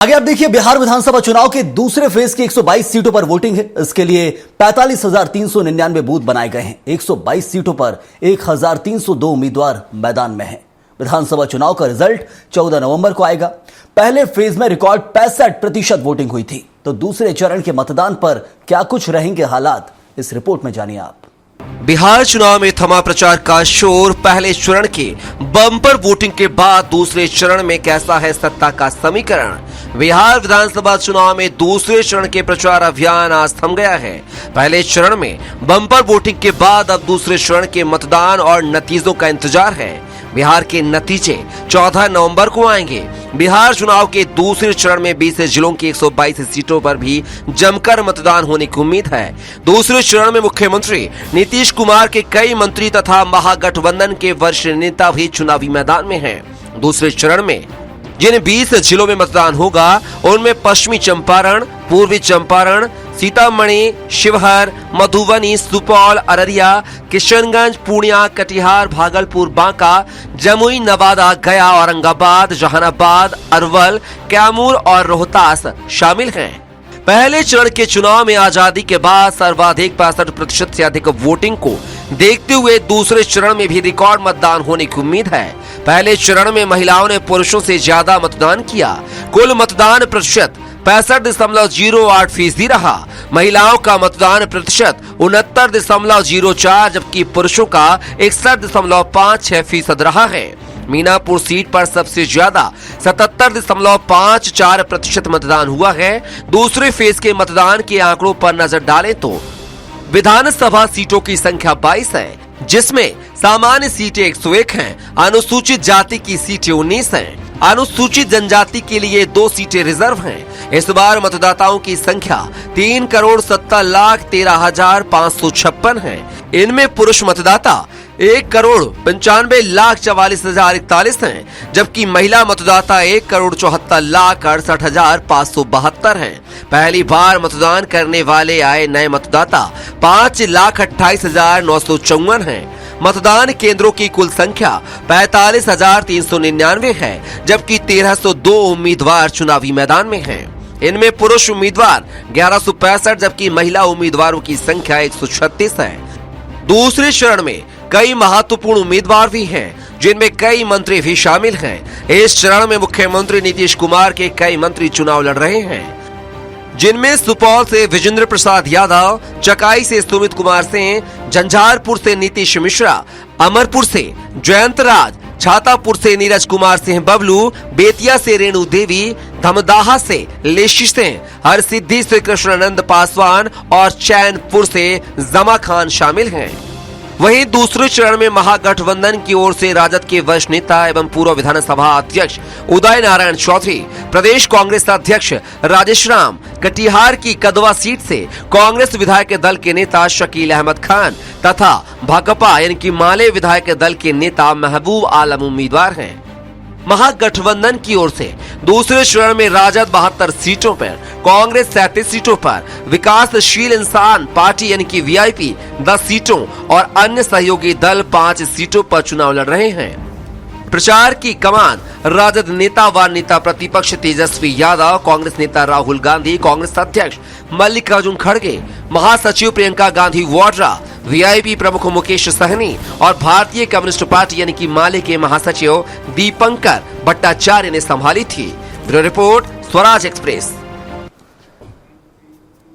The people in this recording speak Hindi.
आगे आप देखिए, बिहार विधानसभा चुनाव के दूसरे फेज की 122 सीटों पर वोटिंग है। इसके लिए 45,399 बूथ बनाए गए हैं। 122 सीटों पर 1,302 उम्मीदवार मैदान में हैं। विधानसभा चुनाव का रिजल्ट 14 नवंबर को आएगा। पहले फेज में रिकॉर्ड 65% वोटिंग हुई थी, तो दूसरे चरण के मतदान पर क्या कुछ रहेंगे हालात, इस रिपोर्ट में जानिए आप। बिहार चुनाव में थमा प्रचार का शोर। पहले चरण के बम्पर वोटिंग के बाद दूसरे चरण में कैसा है सत्ता का समीकरण। बिहार विधानसभा चुनाव में दूसरे चरण के प्रचार अभियान आज थम गया है। पहले चरण में बम्पर वोटिंग के बाद अब दूसरे चरण के मतदान और नतीजों का इंतजार है। बिहार के नतीजे 14 नवंबर को आएंगे। बिहार चुनाव के दूसरे चरण में 20 जिलों की 122 सीटों पर भी जमकर मतदान होने की उम्मीद है। दूसरे चरण में मुख्यमंत्री नीतीश कुमार के कई मंत्री तथा महागठबंधन के वरिष्ठ नेता भी चुनावी मैदान में हैं। दूसरे चरण में जिन 20 जिलों में मतदान होगा उनमें पश्चिमी चंपारण, पूर्वी चंपारण, सीतामढ़ी, शिवहर, मधुबनी, सुपौल, अररिया, किशनगंज, पूर्णिया, कटिहार, भागलपुर, बांका, जमुई, नवादा, गया, औरंगाबाद, जहानाबाद, अरवल, कैमूर और रोहतास शामिल हैं। पहले चरण के चुनाव में आजादी के बाद सर्वाधिक 65% से अधिक वोटिंग को देखते हुए दूसरे चरण में भी रिकॉर्ड मतदान होने की उम्मीद है। पहले चरण में महिलाओं ने पुरुषों से ज्यादा मतदान किया। कुल मतदान प्रतिशत 65.08% रहा। महिलाओं का मतदान प्रतिशत 69.04, जबकि पुरुषों का 61.56% रहा है। मीनापुर सीट पर सबसे ज्यादा 77.54% मतदान हुआ है। दूसरे फेज के मतदान के आंकड़ों पर नजर डालें तो विधानसभा सीटों की संख्या 22 है, जिसमें सामान्य सीटें 101 हैं। अनुसूचित जाति की सीटें 19 हैं। अनुसूचित जनजाति के लिए 2 सीटें रिजर्व हैं। इस बार मतदाताओं की संख्या 3,70,13,556 है। इनमें पुरुष मतदाता 1,95,44,041 हैं, जबकि महिला मतदाता 1,74,68,572 हैं। पहली बार मतदान करने वाले आए नए मतदाता 5,28,954 हैं। मतदान केंद्रों की कुल संख्या 45,399 है, जबकि 1,302 उम्मीदवार चुनावी मैदान में हैं। इनमें पुरुष उम्मीदवार 1,165, जबकि महिला उम्मीदवारों की संख्या 136 है। दूसरे चरण में कई महत्वपूर्ण उम्मीदवार भी हैं, जिनमें कई मंत्री भी शामिल हैं। इस चरण में मुख्यमंत्री नीतीश कुमार के कई मंत्री चुनाव लड़ रहे हैं, जिनमें सुपौल से विजेंद्र प्रसाद यादव, चकाई से सुमित कुमार सिंह, झंझारपुर से नीतीश मिश्रा, अमरपुर से जयंत राज, छातापुर से नीरज कुमार सिंह बबलू, बेतिया से रेणु देवी, धमदाहा से लेशी सिंह, हरसिद्धि से कृष्णानंद पासवान और चैनपुर से जमा खान शामिल हैं। वहीं दूसरे चरण में महागठबंधन की ओर से राजद के वरिष्ठ नेता एवं पूर्व विधानसभा अध्यक्ष उदय नारायण चौधरी, प्रदेश कांग्रेस अध्यक्ष राजेश राम, कटिहार की कदवा सीट से कांग्रेस विधायक दल के नेता शकील अहमद खान तथा भाकपा यानी कि माले विधायक दल के नेता महबूब आलम उम्मीदवार हैं। महागठबंधन की ओर से दूसरे चरण में राजद 72 सीटों पर, कांग्रेस 37 सीटों पर, विकासशील इंसान पार्टी यानी कि वीआईपी 10 सीटों और अन्य सहयोगी दल 5 सीटों पर चुनाव लड़ रहे हैं। प्रचार की कमान राजद नेता व नेता प्रतिपक्ष तेजस्वी यादव, कांग्रेस नेता राहुल गांधी, कांग्रेस अध्यक्ष मल्लिकार्जुन खड़गे, महासचिव प्रियंका गांधी वाड्रा, वीआईपी प्रमुख मुकेश सहनी और भारतीय कम्युनिस्ट पार्टी यानी कि माले के महासचिव दीपंकर भट्टाचार्य ने संभाली थी। Bureau report, Swaraj express.